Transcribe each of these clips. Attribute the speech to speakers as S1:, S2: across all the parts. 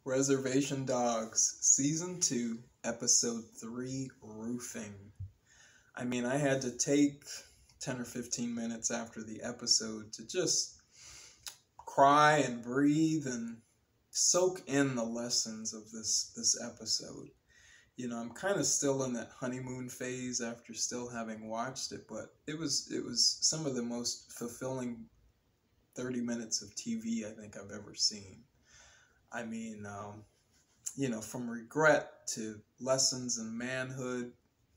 S1: Reservation Dogs, Season 2, Episode 3, Roofing. I mean, I had to take 10 or 15 minutes after the episode to just cry and breathe and soak in the lessons of this episode. You know, I'm kind of still in that honeymoon phase after still having watched it, but it was some of the most fulfilling 30 minutes of TV I think I've ever seen. I mean, you know, from regret to lessons in manhood,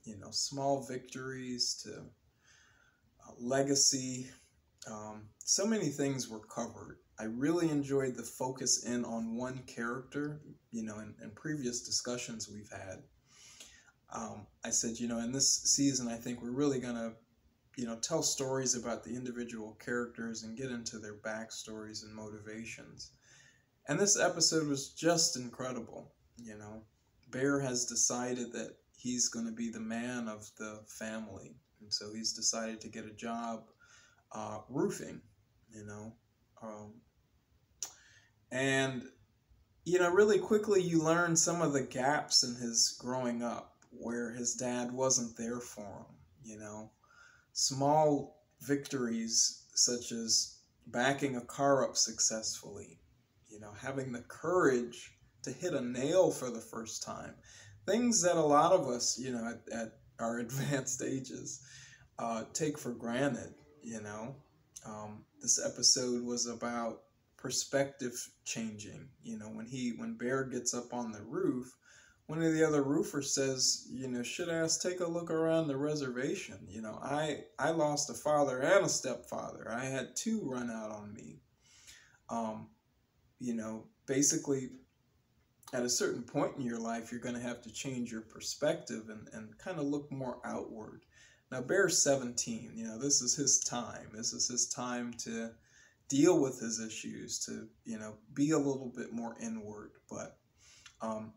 S1: you know, small victories to legacy. So many things were covered. I really enjoyed the focus in on one character. You know, in previous discussions we've had, I said, you know, in this season, I think we're really going to, you know, tell stories about the individual characters and get into their backstories and motivations. And this episode was just incredible. You know, Bear has decided that he's going to be the man of the family. And so he's decided to get a job roofing, you know. And, you know, really quickly you learn some of the gaps in his growing up where his dad wasn't there for him, you know. Small victories such as backing a car up successfully, you know, having the courage to hit a nail for the first time. Things that a lot of us, you know, at our advanced ages take for granted, you know. This episode was about perspective changing. You know, when Bear gets up on the roof, one of the other roofers says, you know, should ask, take a look around the reservation. You know, I lost a father and a stepfather. I had two run out on me. You know, basically, at a certain point in your life, you're going to have to change your perspective and kind of look more outward. Now, Bear's 17. You know, this is his time. This is his time to deal with his issues, to, you know, be a little bit more inward. But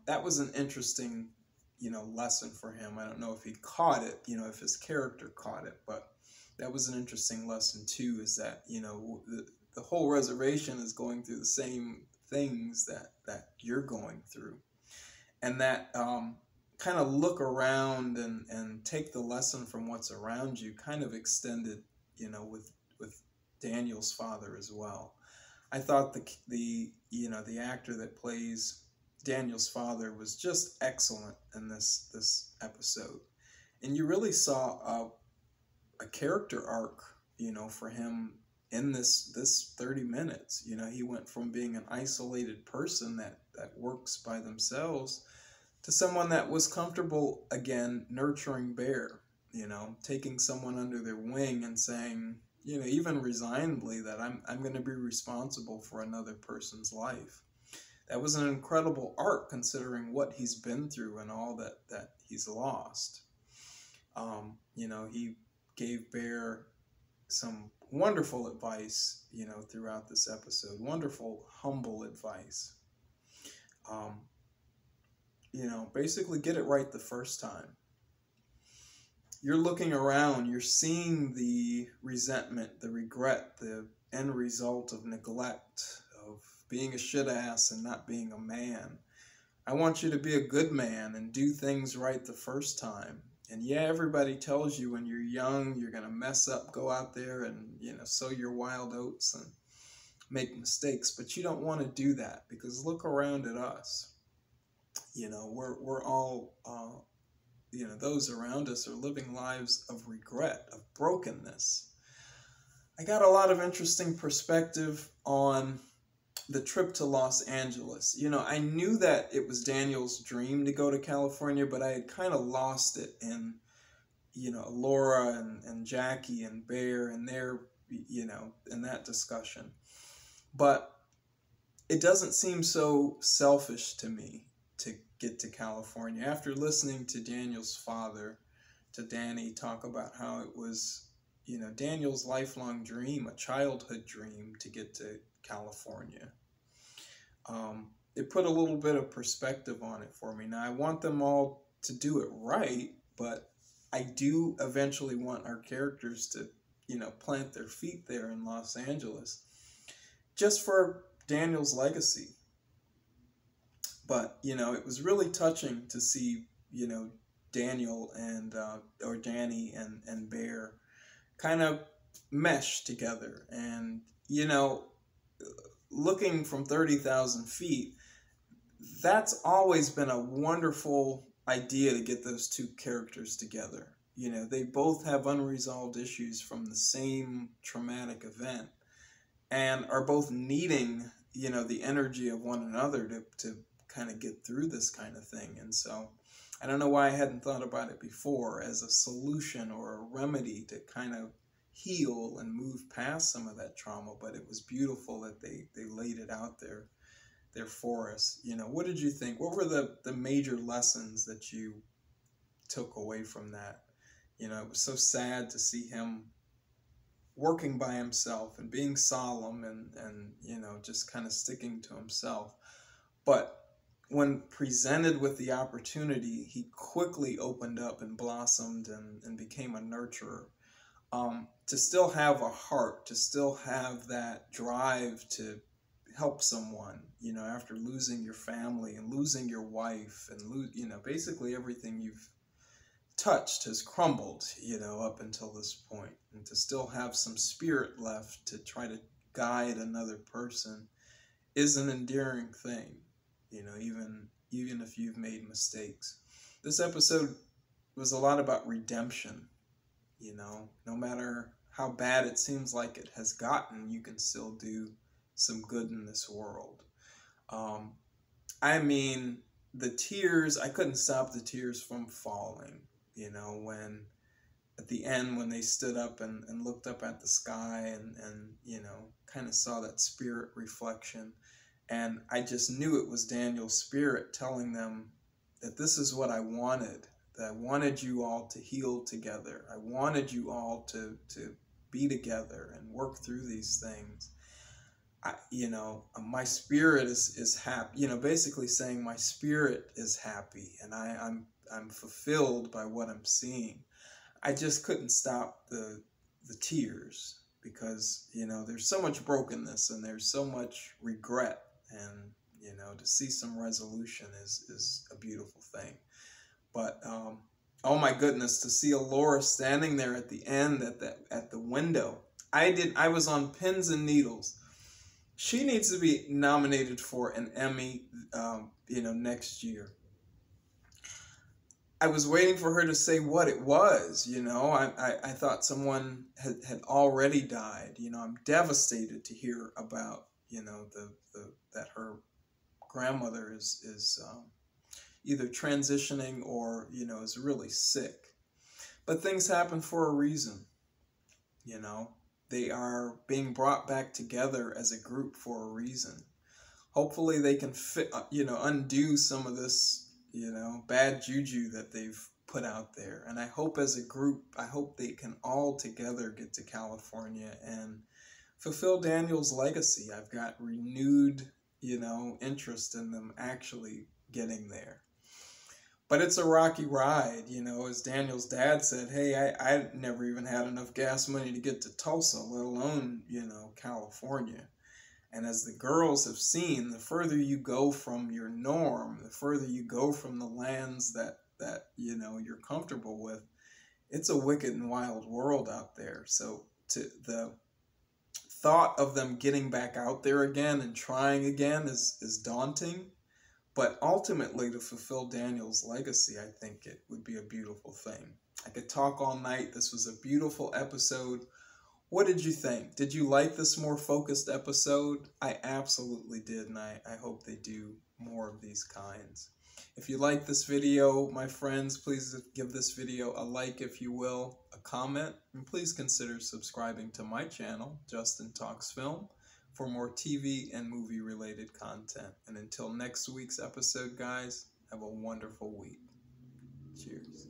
S1: that was an interesting, you know, lesson for him. I don't know if he caught it, you know, if his character caught it, but that was an interesting lesson too, is that, you know, the whole reservation is going through the same things that you're going through. And that kind of look around and take the lesson from what's around you kind of extended, you know, with Daniel's father as well. I thought the you know, the actor that plays Daniel's father was just excellent in this episode. And you really saw a character arc, you know, for him in this 30 minutes. You know, he went from being an isolated person that works by themselves to someone that was comfortable, again, nurturing Bear, you know, taking someone under their wing and saying, you know, even resignedly, that I'm going to be responsible for another person's life. That was an incredible arc considering what he's been through and all that he's lost. You know, he gave Bear some wonderful advice, you know, throughout this episode. Wonderful, humble advice. You know, basically get it right the first time. You're looking around, you're seeing the resentment, the regret, the end result of neglect, of being a shit ass and not being a man. I want you to be a good man and do things right the first time. And yeah, everybody tells you when you're young, you're going to mess up, go out there and, you know, sow your wild oats and make mistakes. But you don't want to do that, because look around at us. You know, we're all, you know, those around us are living lives of regret, of brokenness. I got a lot of interesting perspective on the trip to Los Angeles. You know, I knew that it was Daniel's dream to go to California, but I had kind of lost it in, you know, Laura and Jackie and Bear and their, you know, in that discussion. But it doesn't seem so selfish to me to get to California. After listening to Daniel's father, to Danny, talk about how it was, you know, Daniel's lifelong dream, a childhood dream, to get to California. It put a little bit of perspective on it for me. Now, I want them all to do it right, but I do eventually want our characters to, you know, plant their feet there in Los Angeles, just for Daniel's legacy. But, you know, it was really touching to see, you know, Daniel and, or Danny and Bear kind of mesh together. And, you know, looking from 30,000 feet, that's always been a wonderful idea to get those two characters together. You know, they both have unresolved issues from the same traumatic event and are both needing, you know, the energy of one another to kind of get through this kind of thing. And so I don't know why I hadn't thought about it before as a solution or a remedy to kind of heal and move past some of that trauma, but it was beautiful that they laid it out there for us. You know, what did you think? What were the major lessons that you took away from that? You know, it was so sad to see him working by himself and being solemn and you know, just kind of sticking to himself. But when presented with the opportunity, he quickly opened up and blossomed and became a nurturer. To still have a heart, to still have that drive to help someone, you know, after losing your family and losing your wife and you know, basically everything you've touched has crumbled, you know, up until this point, and to still have some spirit left to try to guide another person is an endearing thing, you know, even if you've made mistakes. This episode was a lot about redemption. You know, no matter how bad it seems like it has gotten, you can still do some good in this world. I mean, the tears, I couldn't stop the tears from falling, you know, when at the end, when they stood up and looked up at the sky and you know, kind of saw that spirit reflection. And I just knew it was Daniel's spirit telling them that this is what I wanted. That I wanted you all to heal together. I wanted you all to be together and work through these things. You know, my spirit is happy. You know, basically saying my spirit is happy and I'm fulfilled by what I'm seeing. I just couldn't stop the tears because, you know, there's so much brokenness and there's so much regret, and, you know, to see some resolution is a beautiful thing. But oh my goodness, to see Alora standing there at the end at the window. I was on pins and needles. She needs to be nominated for an Emmy, you know, next year. I was waiting for her to say what it was, you know. I thought someone had already died. You know, I'm devastated to hear about, you know, that her grandmother is either transitioning or, you know, is really sick. But things happen for a reason, you know. They are being brought back together as a group for a reason. Hopefully they can you know, undo some of this, you know, bad juju that they've put out there. And I hope as a group, I hope they can all together get to California and fulfill Daniel's legacy. I've got renewed, you know, interest in them actually getting there. But it's a rocky ride, you know, as Daniel's dad said, hey, I never even had enough gas money to get to Tulsa, let alone, you know, California. And as the girls have seen, the further you go from your norm, the further you go from the lands that you know, you're comfortable with, it's a wicked and wild world out there. So to the thought of them getting back out there again and trying again is daunting. But ultimately, to fulfill Daniel's legacy, I think it would be a beautiful thing. I could talk all night. This was a beautiful episode. What did you think? Did you like this more focused episode? I absolutely did, and I hope they do more of these kinds. If you like this video, my friends, please give this video a like if you will, a comment, and please consider subscribing to my channel, Justin Talks Film, for more TV and movie related content. And until next week's episode, guys, have a wonderful week. Cheers.